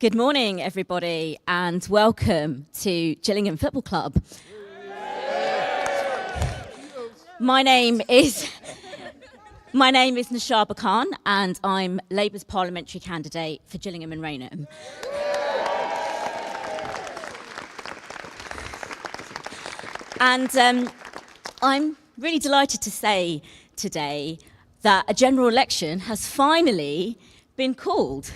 Good morning, everybody, and welcome to Gillingham Football Club. My name is Nashaba Khan, and I'm Labour's parliamentary candidate for Gillingham and Rainham. And I'm really delighted to say today that a general election has finally been called.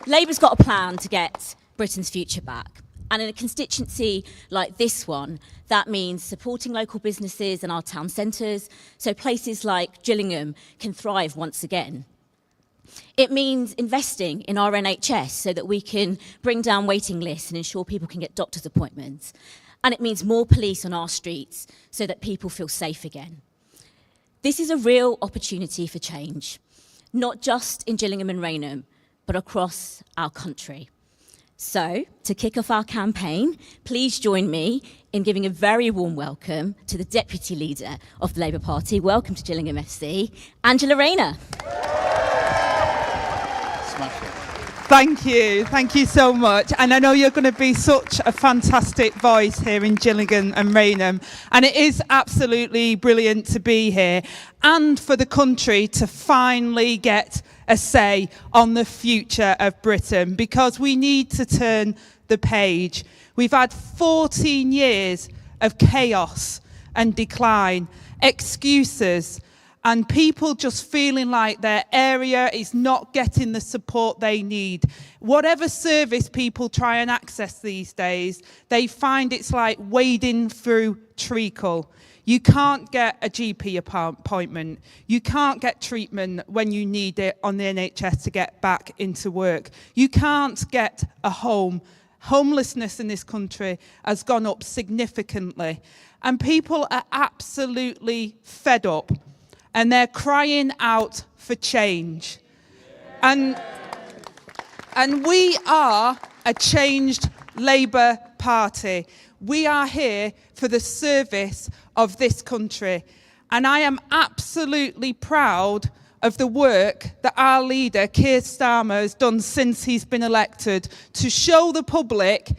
Labour's got a plan to get Britain's future back. And in a constituency like this one, that means supporting local businesses and our town centres so places like Gillingham can thrive once again. It means investing in our NHS so that we can bring down waiting lists and ensure people can get doctor's appointments. And it means more police on our streets so that people feel safe again. This is a real opportunity for change, not just in Gillingham and Rainham, but across our country. So, to kick off our campaign, please join me in giving a very warm welcome to the Deputy Leader of the Labour Party. Welcome to Gillingham FC, Angela Rayner. Thank you so much. And I know you're going to be such a fantastic voice here in Gillingham and Rainham. And it is absolutely brilliant to be here and for the country to finally get a say on the future of Britain, because we need to turn the page. We've had 14 years of chaos and decline, excuses, and people just feeling like their area is not getting the support they need. Whatever service people try and access these days, they find it's like wading through treacle. You can't get a GP appointment. You can't get treatment when you need it on the NHS to get back into work. You can't get a home. Homelessness in this country has gone up significantly. And people are absolutely fed up. And they're crying out for change. And we are a changed Labour Party. We are here for the service of this country. And I am absolutely proud of the work that our leader, Keir Starmer, has done since he's been elected to show the public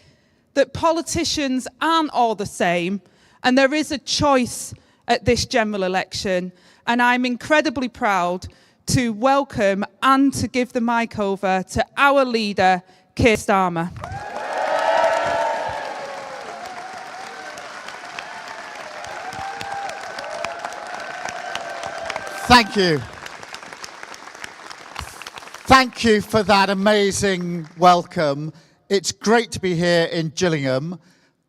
that politicians aren't all the same and there is a choice at this general election. And I'm incredibly proud to welcome and to give the mic over to our leader, Keir Starmer. Thank you. Thank you for that amazing welcome. It's great to be here in Gillingham.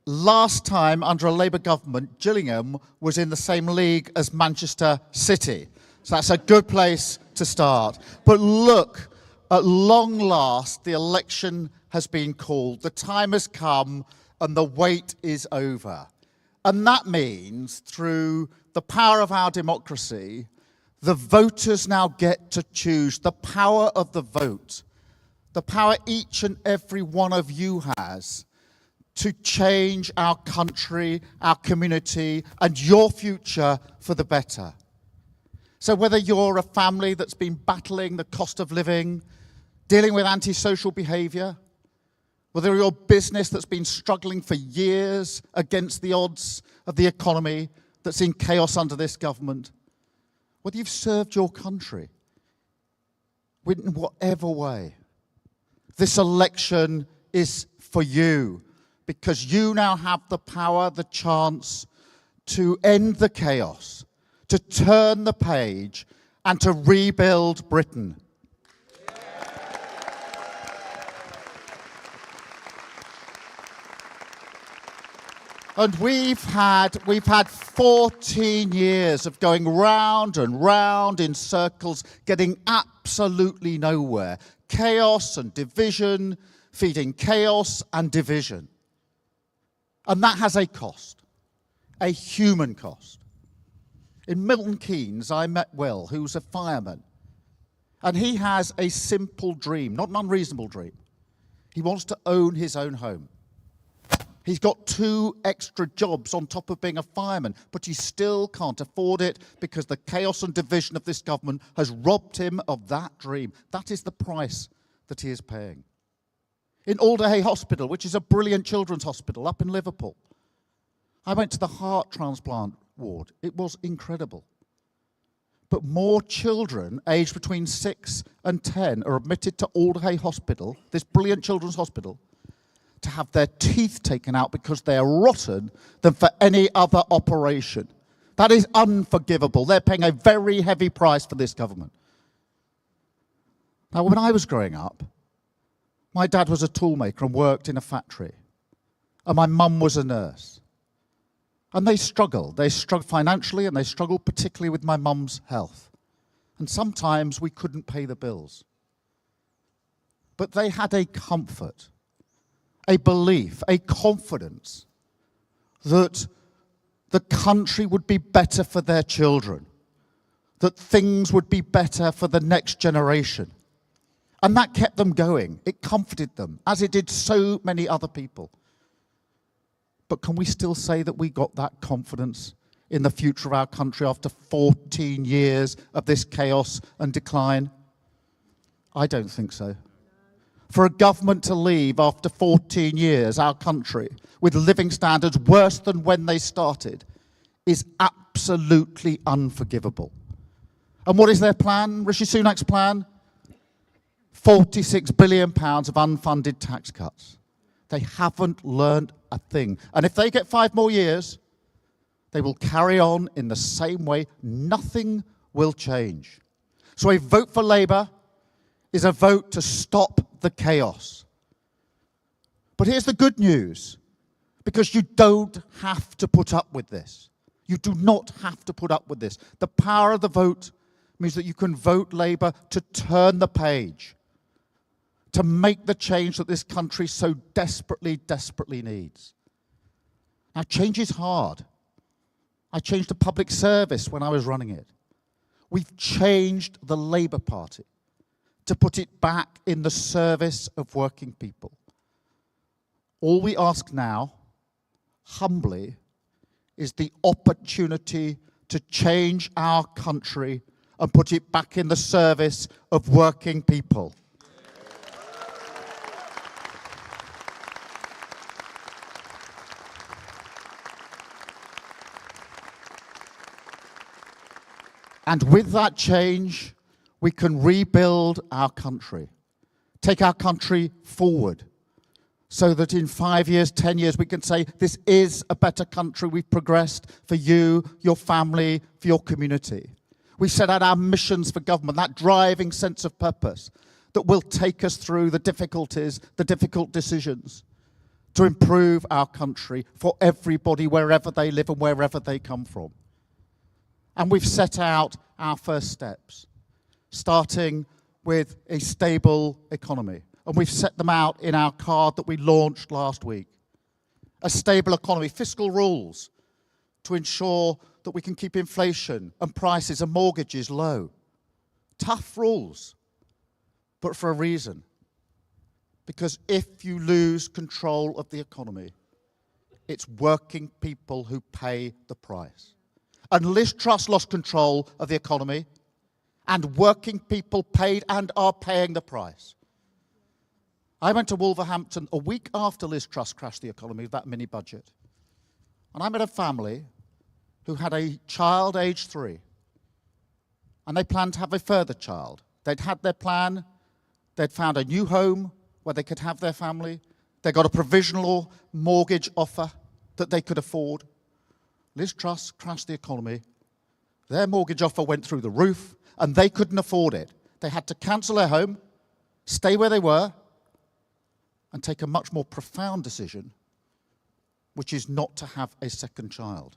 Last time, under a Labour government, Gillingham was in the same league as Manchester City. So that's a good place to start. But look, at long last, the election has been called. The time has come and the wait is over. And that means, through the power of our democracy, the voters now get to choose. The power of the vote, the power each and every one of you has to change our country, our community, and your future for the better. So whether you're a family that's been battling the cost of living, dealing with antisocial behaviour, whether you're a business that's been struggling for years against the odds of the economy that's in chaos under this government, whether you've served your country in whatever way, this election is for you, because you now have the power, the chance to end the chaos, to turn the page, and to rebuild Britain. And we've had 14 years of going round and round in circles, getting absolutely nowhere. Chaos and division, feeding chaos and division. And that has a cost, a human cost. In Milton Keynes, I met Will, who's a fireman. And he has a simple dream, not an unreasonable dream. He wants to own his own home. He's got 2 extra jobs on top of being a fireman, but he still can't afford it because the chaos and division of this government has robbed him of that dream. That is the price that he is paying. In Alderhay Hospital, which is a brilliant children's hospital up in Liverpool, I went to the heart transplant ward. It was incredible. But more children aged between 6 and 10 are admitted to Alderhay Hospital, this brilliant children's hospital, to have their teeth taken out because they're rotten than for any other operation. That is unforgivable. They're paying a very heavy price for this government. Now, when I was growing up, my dad was a toolmaker and worked in a factory. And my mum was a nurse. And they struggled. They struggled financially, and they struggled particularly with my mum's health. And sometimes we couldn't pay the bills. But they had a comfort, a belief, a confidence that the country would be better for their children, that things would be better for the next generation. And that kept them going. It comforted them, as it did so many other people. But can we still say that we got that confidence in the future of our country after 14 years of this chaos and decline? I don't think so. For a government to leave after 14 years, our country, with living standards worse than when they started, is absolutely unforgivable. And what is their plan, Rishi Sunak's plan? £46 billion of unfunded tax cuts. They haven't learned a thing. And if they get 5 more years, they will carry on in the same way. Nothing will change. So a vote for Labour is a vote to stop the chaos. But here's the good news, because you don't have to put up with this. You do not have to put up with this. The power of the vote means that you can vote Labour to turn the page, to make the change that this country so desperately, desperately needs. Now, change is hard. I changed the public service when I was running it. We've changed the Labour Party to put it back in the service of working people. All we ask now, humbly, is the opportunity to change our country and put it back in the service of working people. And with that change, we can rebuild our country, take our country forward, so that in 5 years, 10 years, we can say, this is a better country. We've progressed for you, your family, for your community. We set out our missions for government, that driving sense of purpose that will take us through the difficulties, the difficult decisions, to improve our country for everybody, wherever they live and wherever they come from. And we've set out our first steps, starting with a stable economy. And we've set them out in our card that we launched last week. A stable economy, fiscal rules to ensure that we can keep inflation and prices and mortgages low. Tough rules, but for a reason. Because if you lose control of the economy, it's working people who pay the price. And Liz Truss lost control of the economy, and working people paid and are paying the price. I went to Wolverhampton a week after Liz Truss crashed the economy with that mini budget. And I met a family who had a child aged 3. And they planned to have a further child. They'd had their plan. They'd found a new home where they could have their family. They got a provisional mortgage offer that they could afford. Liz Truss crashed the economy. Their mortgage offer went through the roof, and they couldn't afford it. They had to cancel their home, stay where they were, and take a much more profound decision, which is not to have a second child.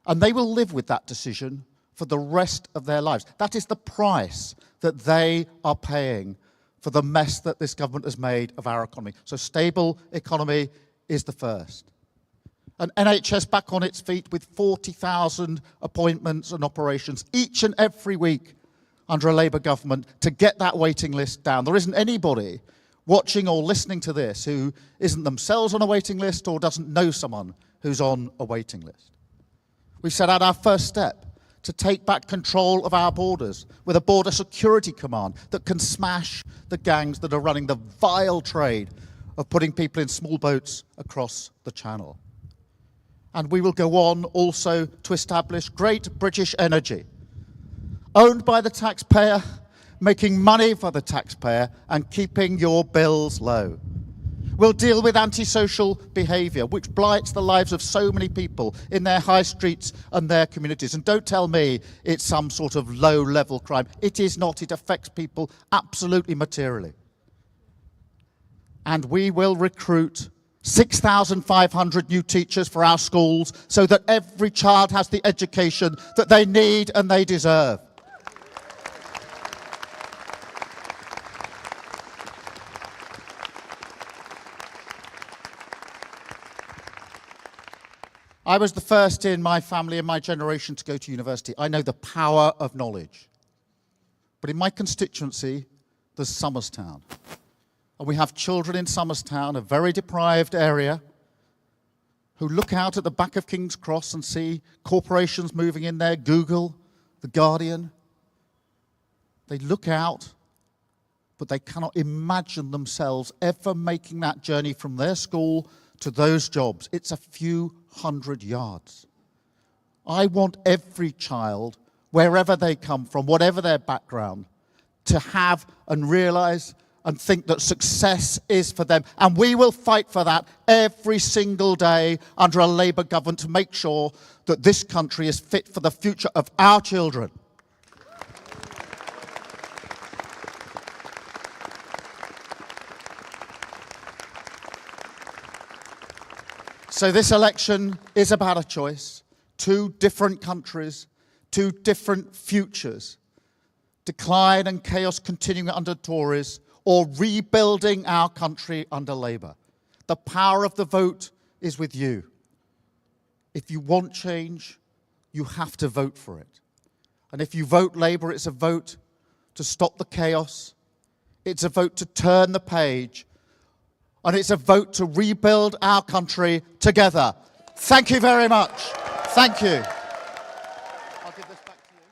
And they will live with that decision for the rest of their lives. That is the price that they are paying for the mess that this government has made of our economy. So stable economy is the first. An NHS back on its feet with 40,000 appointments and operations each and every week under a Labour government to get that waiting list down. There isn't anybody watching or listening to this who isn't themselves on a waiting list or doesn't know someone who's on a waiting list. We've set out our first step to take back control of our borders with a border security command that can smash the gangs that are running the vile trade of putting people in small boats across the Channel. And we will go on also to establish Great British Energy, owned by the taxpayer, making money for the taxpayer and keeping your bills low. We'll deal with antisocial behaviour, which blights the lives of so many people in their high streets and their communities. And don't tell me it's some sort of low-level crime. It is not. It affects people absolutely materially. And we will recruit 6,500 new teachers for our schools so that every child has the education that they need and they deserve. I was the first in my family and my generation to go to university. I know the power of knowledge. But in my constituency, there's Somerstown. And we have children in Somerstown, a very deprived area, who look out at the back of King's Cross and see corporations moving in there, Google, The Guardian. They look out, but they cannot imagine themselves ever making that journey from their school to those jobs. It's a few hundred yards. I want every child, wherever they come from, whatever their background, to have and realize and think that success is for them. And we will fight for that every single day under a Labour government to make sure that this country is fit for the future of our children. So this election is about a choice. Two different countries, two different futures. Decline and chaos continuing under Tories, or rebuilding our country under Labour. The power of the vote is with you. If you want change, you have to vote for it. And if you vote Labour, it's a vote to stop the chaos. It's a vote to turn the page. And it's a vote to rebuild our country together. Thank you very much. Thank you. I'll give this back to you.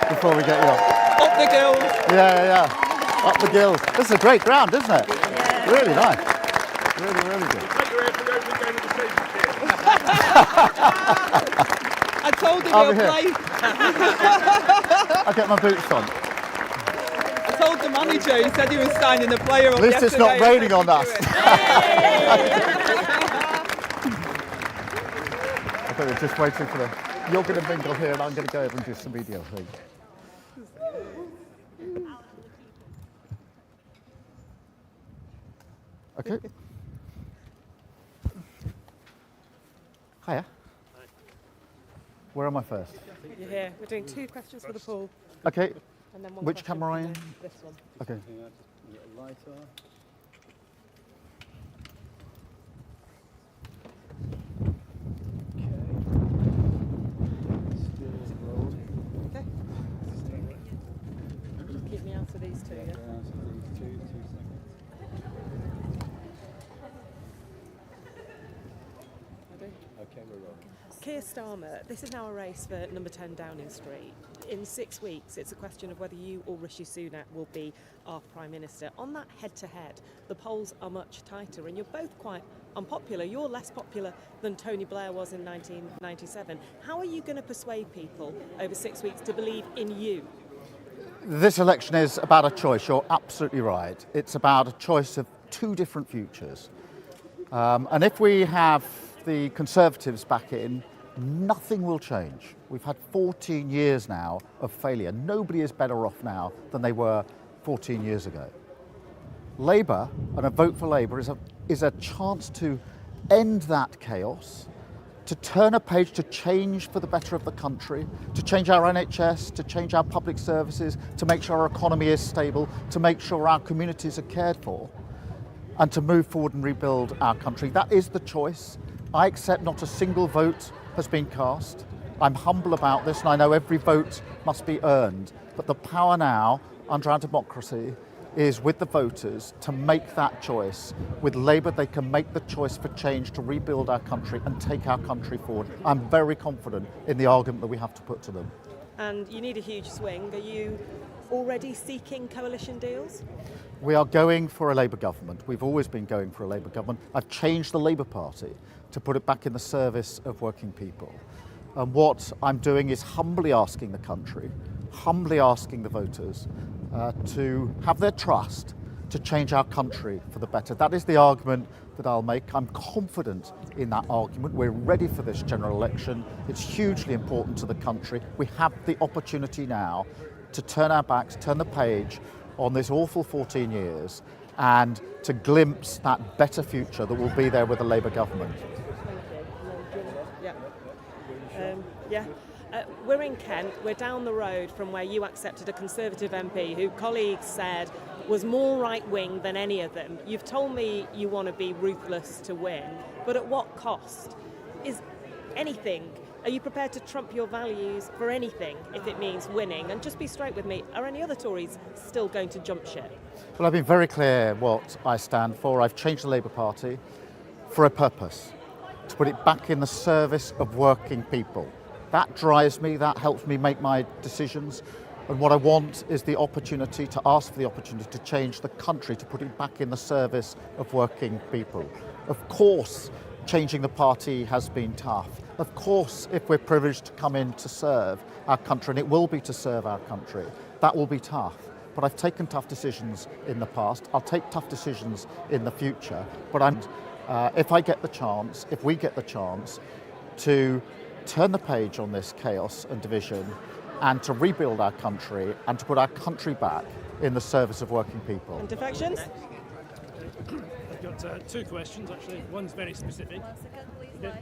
Before we get you up. Up the gills. Yeah. Up the gills. This is a great ground, isn't it? Yeah. Really nice. Really good. I told him Over he'll here. play. I'll get my boots on. I told the manager, he said he was signing a player up At least it's not raining on us. I thought we were just waiting for the... You're going to mingle here and I'm going to go over and do some video thing. Okay. Hiya. Where am I first? You're here. We're doing 2 questions for the pool. Okay. And then 1 Which question camera are you for in? This one. Okay. Okay. Keep me out of these 2, yeah? Keir Starmer, this is now a race for number 10 Downing Street. In 6 weeks, it's a question of whether you or Rishi Sunak will be our Prime Minister. On that head-to-head, the polls are much tighter, and you're both quite unpopular. You're less popular than Tony Blair was in 1997. How are you going to persuade people over 6 weeks to believe in you? This election is about a choice. You're absolutely right. It's about a choice of 2 different futures. And if we have the Conservatives back in, nothing will change. We've had 14 years now of failure. Nobody is better off now than they were 14 years ago. Labour, and a vote for Labour, is a chance to end that chaos, to turn a page, to change for the better of the country, to change our NHS, to change our public services, to make sure our economy is stable, to make sure our communities are cared for. and to move forward and rebuild our country. That is the choice. I accept not a single vote has been cast. I'm humble about this, and I know every vote must be earned. But the power now, under our democracy, is with the voters to make that choice. With Labour, they can make the choice for change to rebuild our country and take our country forward. I'm very confident in the argument that we have to put to them. And you need a huge swing. Are you already seeking coalition deals? We are going for a Labour government. We've always been going for a Labour government. I've changed the Labour Party to put it back in the service of working people. And what I'm doing is humbly asking the country, humbly asking the voters to have their trust to change our country for the better. That is the argument that I'll make. I'm confident in that argument. We're ready for this general election. It's hugely important to the country. We have the opportunity now to turn our backs, turn the page on this awful 14 years and to glimpse that better future that will be there with a Labour government. We're in Kent. We're down the road from where you accepted a Conservative MP who colleagues said was more right-wing than any of them. You've told me you want to be ruthless to win, but at what cost? Is anything? Are you prepared to trump your values for anything if it means winning? And just be straight with me, are any other Tories still going to jump ship? Well, I've been very clear what I stand for. I've changed the Labour Party for a purpose, to put it back in the service of working people. That drives me, that helps me make my decisions. And what I want is the opportunity to ask for the opportunity to change the country, to put it back in the service of working people. Of course, changing the party has been tough. Of course, if we're privileged to come in to serve our country, and it will be to serve our country, that will be tough. But I've taken tough decisions in the past. I'll take tough decisions in the future. But if I get the chance, if we get the chance to turn the page on this chaos and division and to rebuild our country and to put our country back in the service of working people. And defections? I've got two questions actually. One's very specific. Okay,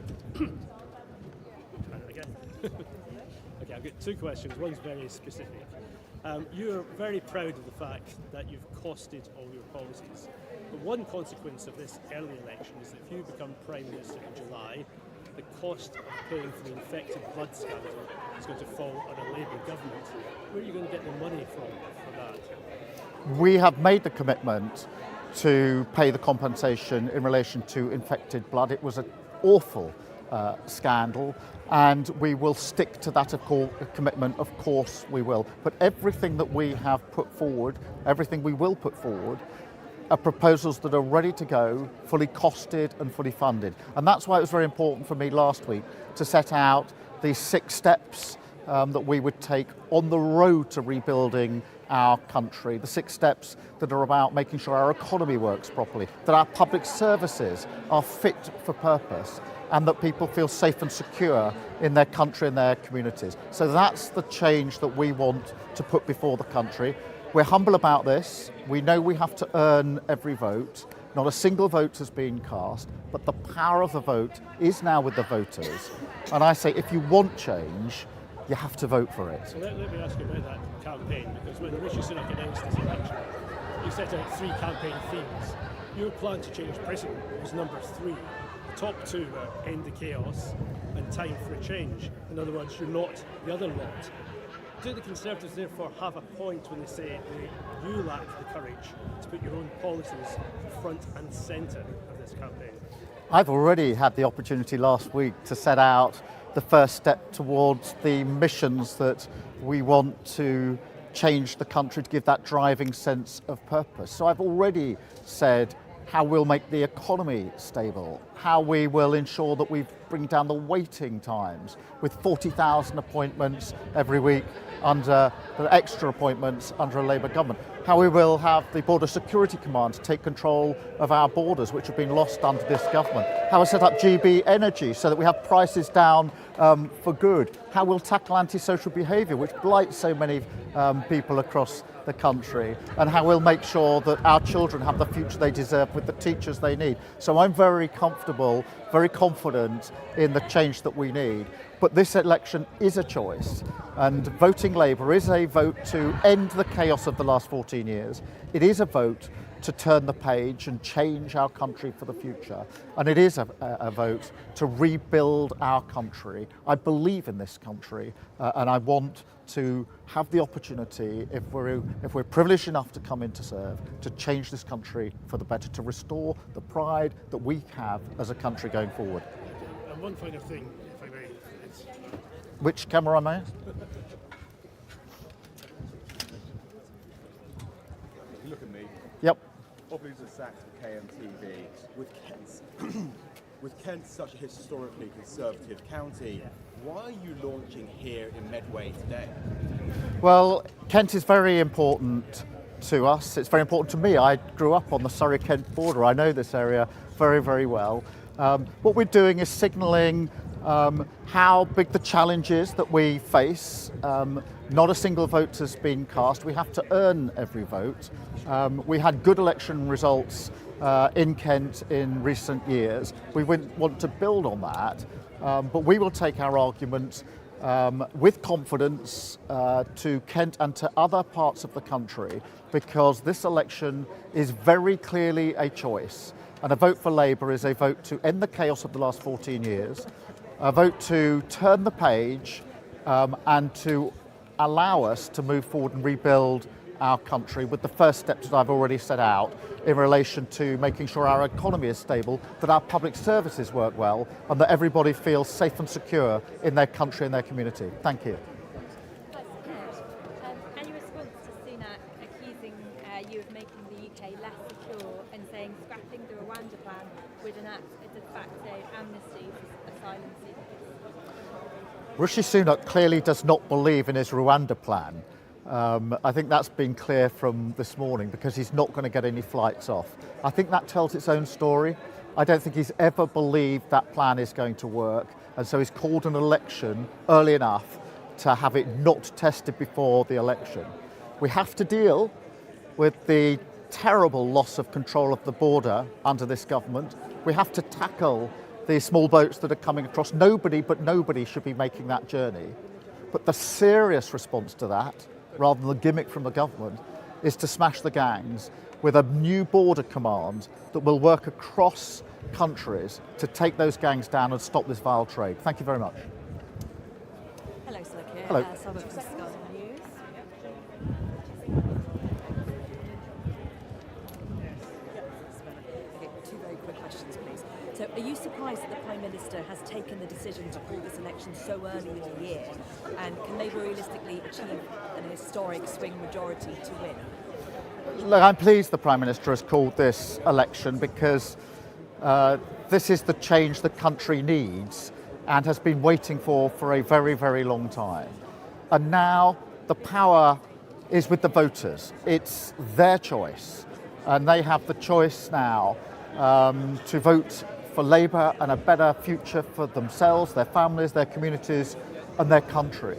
I've got two questions. One's very specific. You're very proud of the fact that you've costed all your policies. But one consequence of this early election is that if you become Prime Minister in July, the cost of paying for the infected blood scandal is going to fall on a Labour government. Where are you going to get the money from for that? We have made the commitment to pay the compensation in relation to infected blood. It was an awful scandal, and we will stick to that commitment. Of course we will. But everything that we have put forward, everything we will put forward, are proposals that are ready to go, fully costed and fully funded. And that's why it was very important for me last week to set out these 6 steps that we would take on the road to rebuilding our country. The 6 steps that are about making sure our economy works properly, that our public services are fit for purpose, and that people feel safe and secure in their country and their communities. So that's the change that we want to put before the country. We're humble about this. We know we have to earn every vote. Not a single vote has been cast, but the power of the vote is now with the voters. And I say, if you want change, you have to vote for it. So let me ask you about that campaign, because when Rishi Sunak announced this election, he set out 3 campaign themes. Your plan to change Britain was number 3. The top 2 were end the chaos and time for a change. In other words, you're not the other lot. Do the Conservatives therefore have a point when they say that you lack the courage to put your own policies front and centre of this campaign? I've already had the opportunity last week to set out the first step towards the missions that we want to change the country, to give that driving sense of purpose. So I've already said how we'll make the economy stable, how we will ensure that we bring down the waiting times with 40,000 appointments every week under the extra appointments under a Labour government, how we will have the Border Security Command to take control of our borders, which have been lost under this government, how we set up GB Energy so that we have prices down for good, how we'll tackle antisocial behaviour, which blights so many people across the country, and how we'll make sure that our children have the future they deserve with the teachers they need. So I'm very comfortable, very confident in the change that we need. But this election is a choice, and voting Labour is a vote to end the chaos of the last 14 years. It is a vote to turn the page and change our country for the future. And it is a vote to rebuild our country. I believe in this country, and I want to have the opportunity, if we're privileged enough to come in to serve, to change this country for the better, to restore the pride that we have as a country going forward. And one final thing, if I may, it's Which camera am I? Look at me. Yep. Obviously, Sachs for KMTV. With Kent such a historically conservative county, why are you launching here in Medway today? Well, Kent is very important to us. It's very important to me. I grew up on the Surrey-Kent border. I know this area very, very well. What we're doing is signalling how big the challenge is that we face. Not a single vote has been cast. We have to earn every vote. We had good election results in Kent in recent years. We want to build on that, but we will take our argument with confidence to Kent and to other parts of the country, because this election is very clearly a choice. And a vote for Labour is a vote to end the chaos of the last 14 years, a vote to turn the page and to allow us to move forward and rebuild our country with the first steps that I've already set out in relation to making sure our economy is stable, that our public services work well, and that everybody feels safe and secure in their country and their community. Thank you. Any response to Sunak accusing you of making the UK less secure and saying scrapping the Rwanda plan would enact a de facto amnesty for asylum seekers? Rishi Sunak clearly does not believe in his Rwanda plan. I think that's been clear from this morning, because he's not going to get any flights off. I think that tells its own story. I don't think he's ever believed that plan is going to work, and so he's called an election early enough to have it not tested before the election. We have to deal with the terrible loss of control of the border under this government. We have to tackle the small boats that are coming across. Nobody should be making that journey. But the serious response to that, rather than the gimmick from the government, is to smash the gangs with a new border command that will work across countries to take those gangs down and stop this vile trade. Thank you very much. Hello, Sir Keir. Hello. Summer from Sky News. Okay, two very quick questions, please. So, are you surprised that the Prime Minister has taken the decision to call this election so early in the year? And can Labour realistically achieve an historic swing majority to win? Look, I'm pleased the Prime Minister has called this election, because this is the change the country needs and has been waiting for a very, very long time. And now the power is with the voters. It's their choice, and they have the choice now to vote for Labour and a better future for themselves, their families, their communities and their country.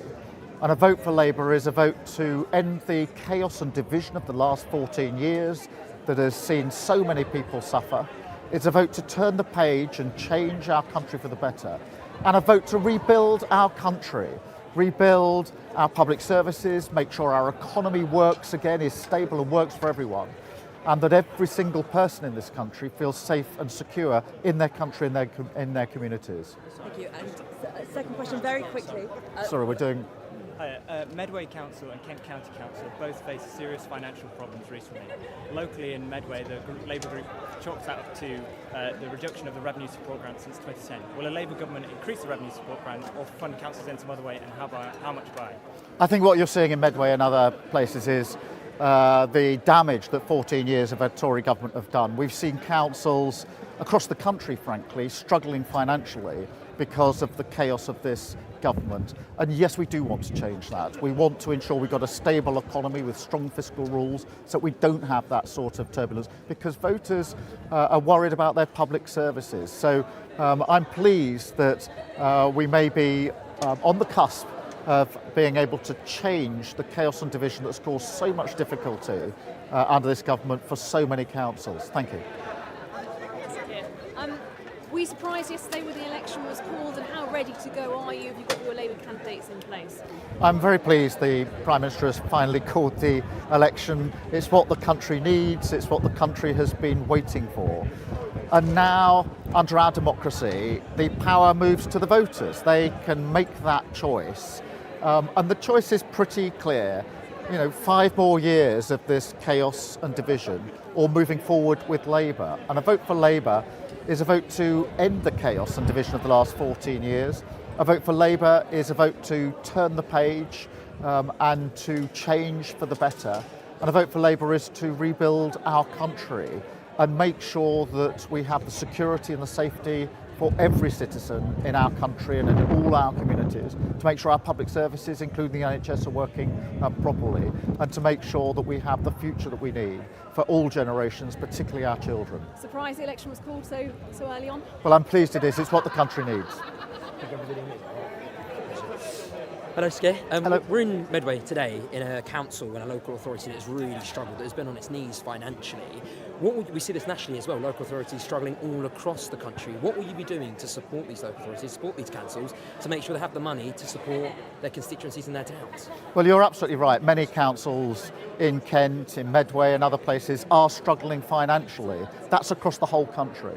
And a vote for Labour is a vote to end the chaos and division of the last 14 years that has seen so many people suffer. It's a vote to turn the page and change our country for the better. And a vote to rebuild our country, rebuild our public services, make sure our economy works again, is stable and works for everyone, and that every single person in this country feels safe and secure in their country and in their communities. Thank you. And second question, very quickly. Sorry, we're doing... Medway Council and Kent County Council both faced serious financial problems recently. Locally in Medway, the Labour group chalks out to the reduction of the revenue support grant since 2010. Will a Labour government increase the revenue support grant or fund councils in some other way, and how much by? I think what you're seeing in Medway and other places is the damage that 14 years of a Tory government have done. We've seen councils across the country, frankly, struggling financially because of the chaos of this government. And yes, we do want to change that. We want to ensure we've got a stable economy with strong fiscal rules so we don't have that sort of turbulence, because voters are worried about their public services. So I'm pleased that we may be on the cusp of being able to change the chaos and division that's caused so much difficulty under this government for so many councils. Thank you. We you surprised yesterday when the election was called, and how ready to go are you? Have you got your Labour candidates in place? I'm very pleased the Prime Minister has finally called the election. It's what the country needs, it's what the country has been waiting for. And now, under our democracy, the power moves to the voters. They can make that choice. And the choice is pretty clear. 5 more years of this chaos and division, or moving forward with Labour. And a vote for Labour is a vote to end the chaos and division of the last 14 years. A vote for Labour is a vote to turn the page and to change for the better. And a vote for Labour is to rebuild our country and make sure that we have the security and the safety for every citizen in our country and in all our communities, to make sure our public services, including the NHS, are working properly, and to make sure that we have the future that we need for all generations, particularly our children. Surprised the election was called so early on? Well, I'm pleased it is. It's what the country needs. Hello, Keir. Hello. We're in Medway today in a council and a local authority that's really struggled, that has been on its knees financially. We see this nationally as well, local authorities struggling all across the country. What will you be doing to support these local authorities, support these councils, to make sure they have the money to support their constituencies and their towns? Well, you're absolutely right. Many councils in Kent, in Medway and other places are struggling financially. That's across the whole country.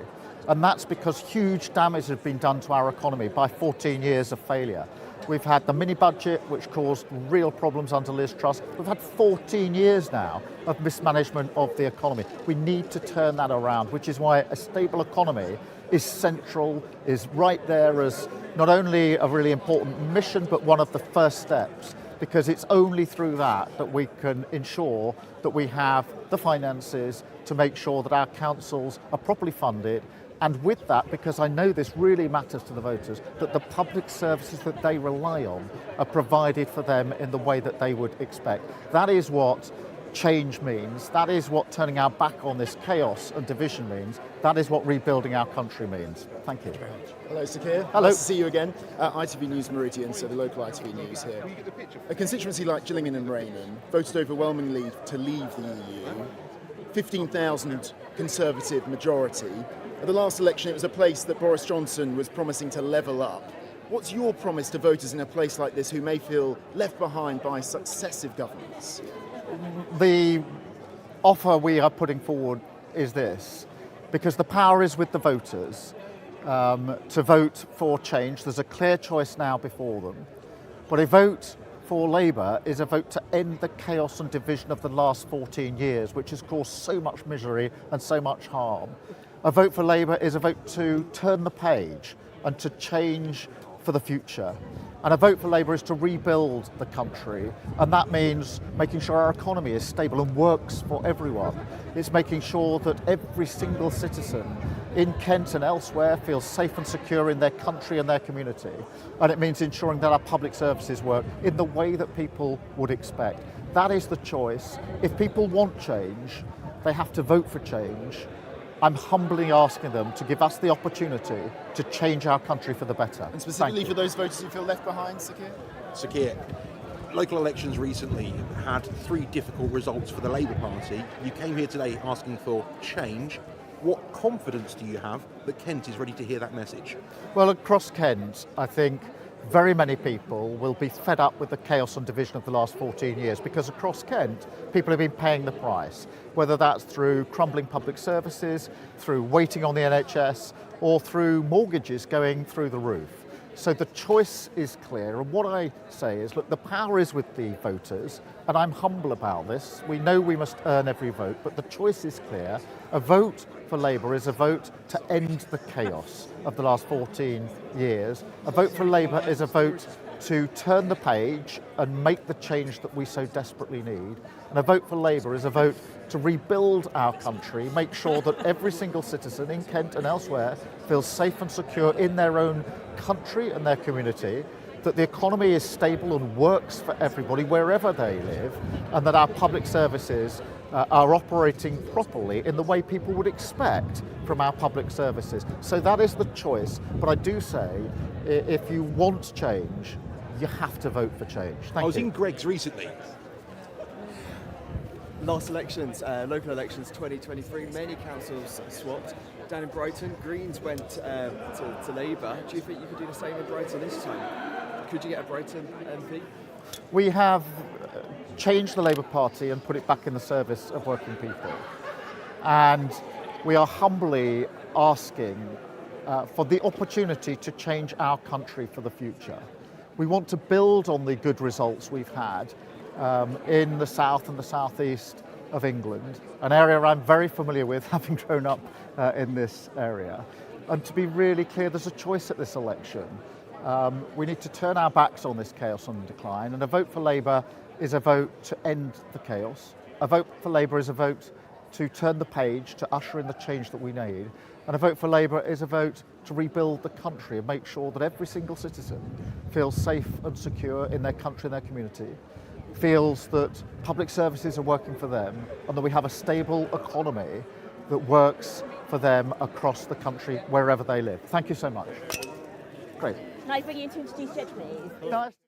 And that's because huge damage has been done to our economy by 14 years of failure. We've had the mini-budget, which caused real problems under Liz Truss. We've had 14 years now of mismanagement of the economy. We need to turn that around, which is why a stable economy is central, is right there as not only a really important mission, but one of the first steps, because it's only through that that we can ensure that we have the finances to make sure that our councils are properly funded. And with that, because I know this really matters to the voters, that the public services that they rely on are provided for them in the way that they would expect. That is what change means. That is what turning our back on this chaos and division means. That is what rebuilding our country means. Thank you. Hello, Sir Keir. Hello. Nice to see you again. ITV News Meridian, so the local ITV News here. A constituency like Gillingham and Rainham voted overwhelmingly to leave the EU. 15,000 Conservative majority. At the last election, it was a place that Boris Johnson was promising to level up. What's your promise to voters in a place like this who may feel left behind by successive governments? The offer we are putting forward is this, because the power is with the voters to vote for change. There's a clear choice now before them. But a vote for Labour is a vote to end the chaos and division of the last 14 years, which has caused so much misery and so much harm. A vote for Labour is a vote to turn the page and to change for the future. And a vote for Labour is to rebuild the country, and that means making sure our economy is stable and works for everyone. It's making sure that every single citizen in Kent and elsewhere feels safe and secure in their country and their community. And it means ensuring that our public services work in the way that people would expect. That is the choice. If people want change, they have to vote for change. I'm humbly asking them to give us the opportunity to change our country for the better. And specifically for those voters who feel left behind, Sir Keir? Sir Keir, local elections recently had 3 difficult results for the Labour Party. You came here today asking for change. What confidence do you have that Kent is ready to hear that message? Well, across Kent, I think very many people will be fed up with the chaos and division of the last 14 years, because across Kent, people have been paying the price, whether that's through crumbling public services, through waiting on the NHS, or through mortgages going through the roof. So the choice is clear, and what I say is, look, the power is with the voters, and I'm humble about this. We know we must earn every vote, but the choice is clear. A vote for Labour is a vote to end the chaos of the last 14 years. A vote for Labour is a vote to turn the page and make the change that we so desperately need. And a vote for Labour is a vote to rebuild our country, make sure that every single citizen in Kent and elsewhere feels safe and secure in their own country and their community, that the economy is stable and works for everybody wherever they live, and that our public services are operating properly in the way people would expect from our public services. So that is the choice. But I do say, if you want change, you have to vote for change. Thank you. I was in Greggs recently. Last elections, local elections 2023, many councils swapped. Down in Brighton, Greens went to Labour. Do you think you could do the same in Brighton this time? Could you get a Brighton MP? We have changed the Labour Party and put it back in the service of working people. And we are humbly asking for the opportunity to change our country for the future. We want to build on the good results we've had in the south and the southeast of England, an area I'm very familiar with, having grown up in this area. And to be really clear, there's a choice at this election. We need to turn our backs on this chaos and decline, and a vote for Labour is a vote to end the chaos. A vote for Labour is a vote to turn the page, to usher in the change that we need. And a vote for Labour is a vote to rebuild the country and make sure that every single citizen feels safe and secure in their country and their community, feels that public services are working for them, and that we have a stable economy that works for them across the country, wherever they live. Thank you so much. Great. Can I bring you in to introduce Jed, please? Nice.